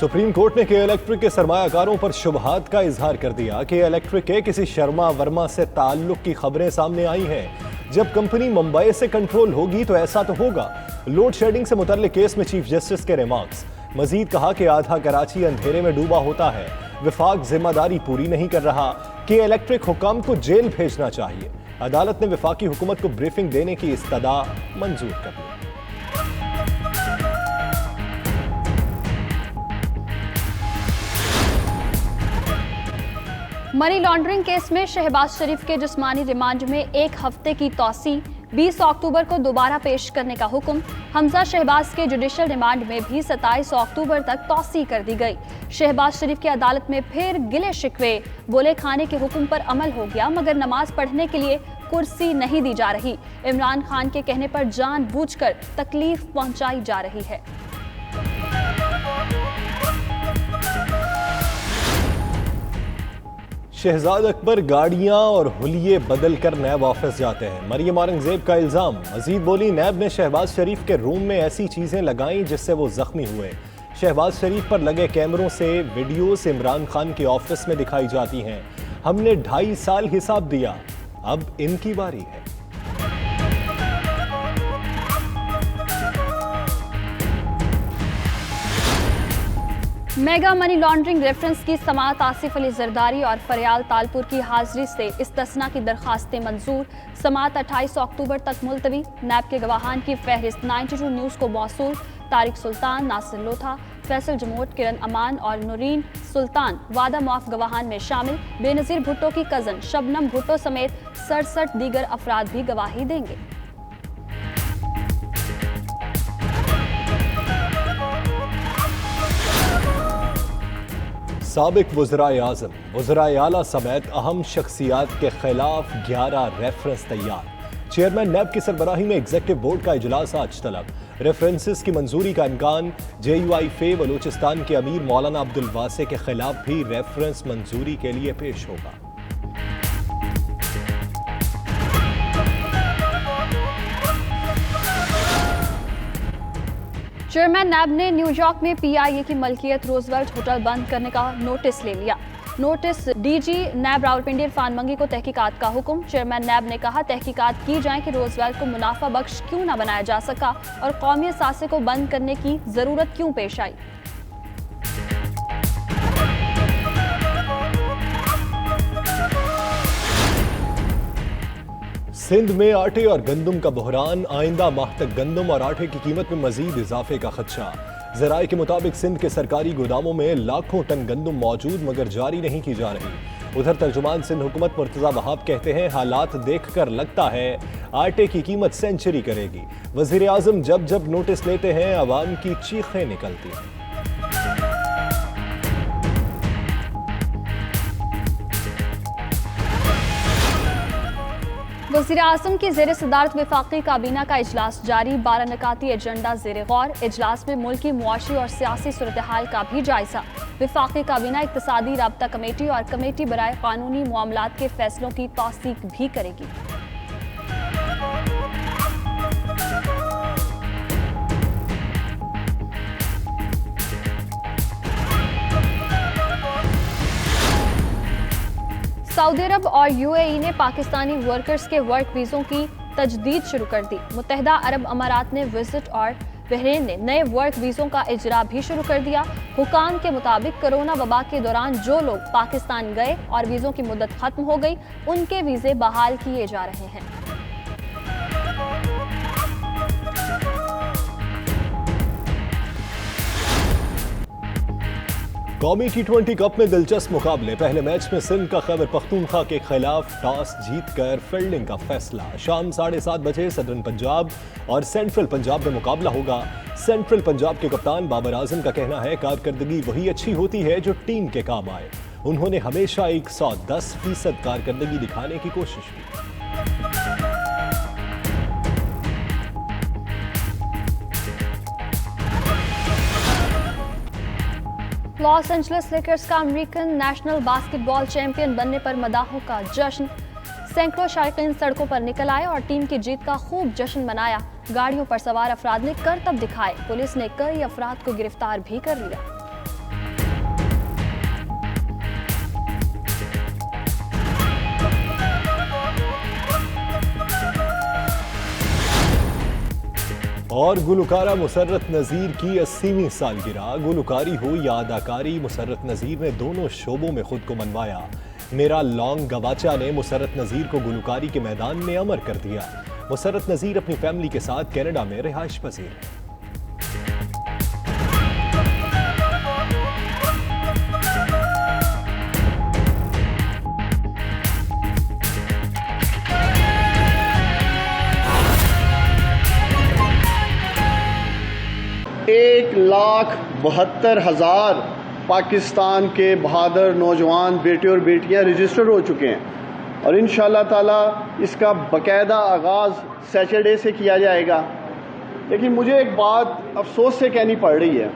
Supreme court ने के electric के सरमायाकारों पर शुबहात का इजहार कर दिया कि इलेक्ट्रिक के किसी शर्मा वर्मा से ताल्लुक की खबरें सामने आई हैं। जब कंपनी मुंबई से कंट्रोल होगी तो ऐसा तो होगा। लोड शेडिंग से मुतल्लिक केस में चीफ जस्टिस के रिमार्क्स। मजीद कहा कि आधा कराची अंधेरे में डूबा होता है, विफाक जिम्मेदारी पूरी नहीं कर रहा कि इलेक्ट्रिक हुकाम को जेल भेजना चाहिए। अदालत ने विफाकी हुकूमत को ब्रीफिंग देने की इस्तदा मंजूर कर ली। मनी लॉन्ड्रिंग केस में शहबाज शरीफ के जिस्मानी रिमांड में 1 हफ्ते की तौसी, 20 अक्टूबर को दोबारा पेश करने का हुक्म। हमजा शहबाज के जुडिशल रिमांड में भी 27 अक्टूबर तक तौसी कर दी गई। शहबाज शरीफ की अदालत में फिर गिले शिकवे। बोले खाने के हुक्म पर अमल हो गया मगर नमाज पढ़ने के लिए कुर्सी नहीं दी जा रही। इमरान खान के कहने पर जानबूझकर तकलीफ पहुंचाई जा रही है। शहजाद अकबर गाड़ियां और हुलिये बदल कर नैब ऑफिस जाते हैं, मरियम औरंगजेब का इल्जाम। मजीद बोली, नैब ने शहबाज शरीफ के रूम में ऐसी चीजें लगाईं जिससे वो जख्मी हुए। शहबाज शरीफ पर लगे कैमरों से वीडियोस इमरान खान के ऑफिस में दिखाई जाती हैं। हमने 2.5 साल हिसाब दिया, अब इनकी बारी है। मेगा मनी लॉन्ड्रिंग रेफरेंस की समाअत आसिफ अली जरदारी और फरियाल तालपुर की हाजिरी से इस्तिस्ना की दरखास्तें मंजूर। समाअत 28 अक्टूबर तक मुलतवी। नैब के गवाहान की फहरिस्त 92 न्यूज़ को मौसूल। तारिक सुल्तान, नासिर लोथा, फैसल जमोट, किरण अमान और नूरीन सुल्तान वादा मुआफ गवाहान में शामिल। बेनज़ीर भुट्टो की कज़न शबनम भुट्टो समेत 67 दीगर अफराद भी गवाही देंगे। साबिक वज़राए आज़म, वज़राए आला समेत अहम शख्सियात के खिलाफ 11 रेफरेंस तैयार। चेयरमैन नैब की सरबराही में एग्जीक्यूटिव बोर्ड का इजलास आज तलब। रेफरेंसेस की मंजूरी का इम्कान। JUI फे बलूचिस्तान के अमीर मौलाना अब्दुल वासे के खिलाफ भी रेफरेंस मंजूरी के लिए पेश होगा। चेयरमैन नैब ने न्यूयॉर्क में PIA की मलकियत रोजवेल्ट होटल बंद करने का नोटिस ले लिया। नोटिस DG नैब रावलपिंडी इरफान मंगी को तहकीकात का हुक्म। चेयरमैन नैब ने कहा, तहकीकात की जाए कि रोजवेल्ट को मुनाफा बख्श क्यों न बनाया जा सका और कौमी असासे को बंद करने की जरूरत क्यों पेश आई। सिंध में आटे और गंदम का बहरान। आइंदा माह तक गंदम और आटे की कीमत में मजीद इजाफे का खदशा। ज़राए के मुताबिक सिंध के सरकारी गोदामों में लाखों टन गंदम मौजूद मगर जारी नहीं की जा रही। उधर तर्जुमान सिंध हुकूमत मुर्तज़ा वहाब कहते हैं, हालात देखकर लगता है आटे की कीमत सेंचुरी करेगी। वज़ीर आज़म जब जब नोटिस लेते हैं अवाम की चीखें निकलती हैं। वज़ीर आज़म की ज़ेर सदारत वफाकी काबीना का इजलास जारी। 12 निकाती एजेंडा ज़ेर गौर। इजलास में मुल्की मुआशी और सियासी सूरत हाल का भी जायजा। वफाकी काबीना इक्तिसादी राब्ता कमेटी और कमेटी बराए कानूनी मामलात के फैसलों की तौसीक भी करेगी। सऊदी अरब और UAE ने पाकिस्तानी वर्कर्स के वर्क वीज़ों की तजदीद शुरू कर दी। मुत्तहिदा अरब अमारात ने विजिट और बहरीन ने नए वर्क वीज़ों का इजरा भी शुरू कर दिया। हुकाम के मुताबिक कोरोना वबा के दौरान जो लोग पाकिस्तान गए और वीज़ों की मुद्दत खत्म हो गई, उनके वीज़े बहाल किए जा रहे हैं। कौमी T20 कप में दिलचस्प मुकाबले। पहले मैच में सिंध का खैबर पख्तूनख्वा के खिलाफ टॉस जीतकर फील्डिंग का फैसला। शाम 7:30 बजे सदर्न पंजाब और सेंट्रल पंजाब में मुकाबला होगा। सेंट्रल पंजाब के कप्तान बाबर आजम का कहना है, कारकर्दगी वही अच्छी होती है जो टीम के काम आए। उन्होंने हमेशा 110% कारकर्दगी दिखाने की कोशिश की। लॉस एंजलिस लेकर्स का अमेरिकन नेशनल बास्केटबॉल चैंपियन बनने पर मदाहों का जश्न। सैकड़ों शायकीन सड़कों पर निकल आए और टीम की जीत का खूब जश्न मनाया। गाड़ियों पर सवार अफराद ने करतब दिखाए। पुलिस ने कई अफराद को गिरफ्तार भी कर लिया। اور گلوکارہ مسرت نذیر کی 80ویں سالگرہ. گلوکاری ہو یا اداکاری، مسرت نذیر نے دونوں شعبوں میں خود کو منوایا. میرا لانگ گواچا نے مسرت نذیر کو گلوکاری کے میدان میں امر کر دیا. مسرت نذیر اپنی فیملی کے ساتھ کینیڈا میں رہائش پذیر ہے. ایک 1,72,000 پاکستان کے بہادر نوجوان بیٹے اور بیٹیاں رجسٹر ہو چکے ہیں، اور انشاءاللہ تعالیٰ اس کا باقاعدہ آغاز سیٹرڈے سے کیا جائے گا. لیکن مجھے ایک بات افسوس سے کہنی پڑ رہی ہے.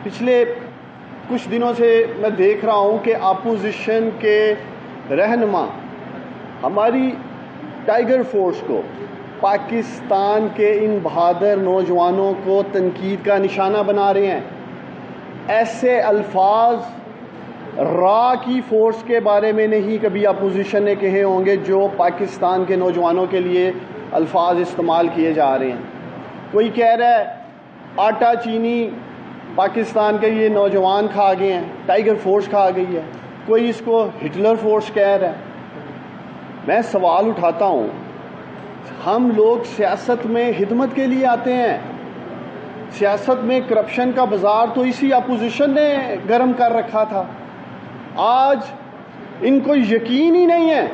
پچھلے کچھ دنوں سے میں دیکھ رہا ہوں کہ اپوزیشن کے رہنما ہماری ٹائیگر فورس کو، پاکستان کے ان بہادر نوجوانوں کو تنقید کا نشانہ بنا رہے ہیں. ایسے الفاظ را کی فورس کے بارے میں نہیں کبھی اپوزیشن نے کہے ہوں گے جو پاکستان کے نوجوانوں کے لیے الفاظ استعمال کیے جا رہے ہیں. کوئی کہہ رہا ہے آٹا چینی پاکستان کے یہ نوجوان کھا گئے ہیں، ٹائیگر فورس کھا گئی ہے. کوئی اس کو ہٹلر فورس کہہ رہا ہے. میں سوال اٹھاتا ہوں، ہم لوگ سیاست میں خدمت کے لیے آتے ہیں. سیاست میں کرپشن کا بازار تو اسی اپوزیشن نے گرم کر رکھا تھا. آج ان کو یقین ہی نہیں ہے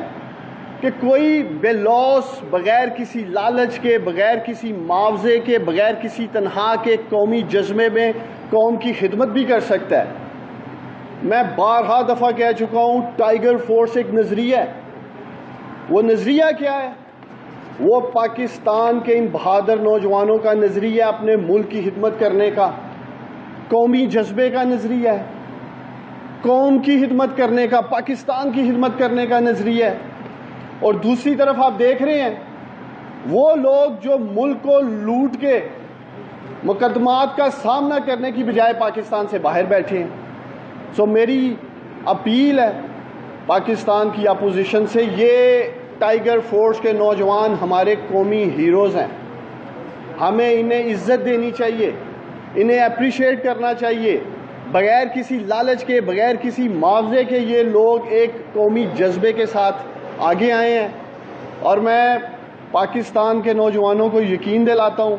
کہ کوئی بے لوث، بغیر کسی لالچ کے، بغیر کسی معاوضے کے، بغیر کسی تنخواہ کے قومی جذبے میں قوم کی خدمت بھی کر سکتا ہے. میں بارہا دفعہ کہہ چکا ہوں، ٹائیگر فورس ایک نظریہ ہے. وہ نظریہ کیا ہے؟ وہ پاکستان کے ان بہادر نوجوانوں کا نظریہ، اپنے ملک کی خدمت کرنے کا، قومی جذبے کا نظریہ ہے، قوم کی خدمت کرنے کا، پاکستان کی خدمت کرنے کا نظریہ ہے. اور دوسری طرف آپ دیکھ رہے ہیں وہ لوگ جو ملک کو لوٹ کے مقدمات کا سامنا کرنے کی بجائے پاکستان سے باہر بیٹھے ہیں. سو میری اپیل ہے پاکستان کی اپوزیشن سے، یہ ٹائیگر فورس کے نوجوان ہمارے قومی ہیروز ہیں. ہمیں انہیں عزت دینی چاہیے، انہیں اپریشیٹ کرنا چاہیے. بغیر کسی لالچ کے، بغیر کسی معاوضے کے یہ لوگ ایک قومی جذبے کے ساتھ آگے آئے ہیں. اور میں پاکستان کے نوجوانوں کو یقین دلاتا ہوں،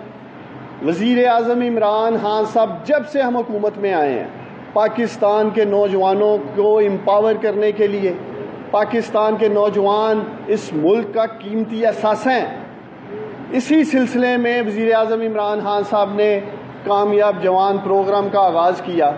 وزیر اعظم عمران خان صاحب جب سے ہم حکومت میں آئے ہیں، پاکستان کے نوجوانوں کو امپاور کرنے کے لیے، پاکستان کے نوجوان اس ملک کا قیمتی اثاثہ ہیں. اسی سلسلے میں وزیر اعظم عمران خان صاحب نے کامیاب جوان پروگرام کا آغاز کیا.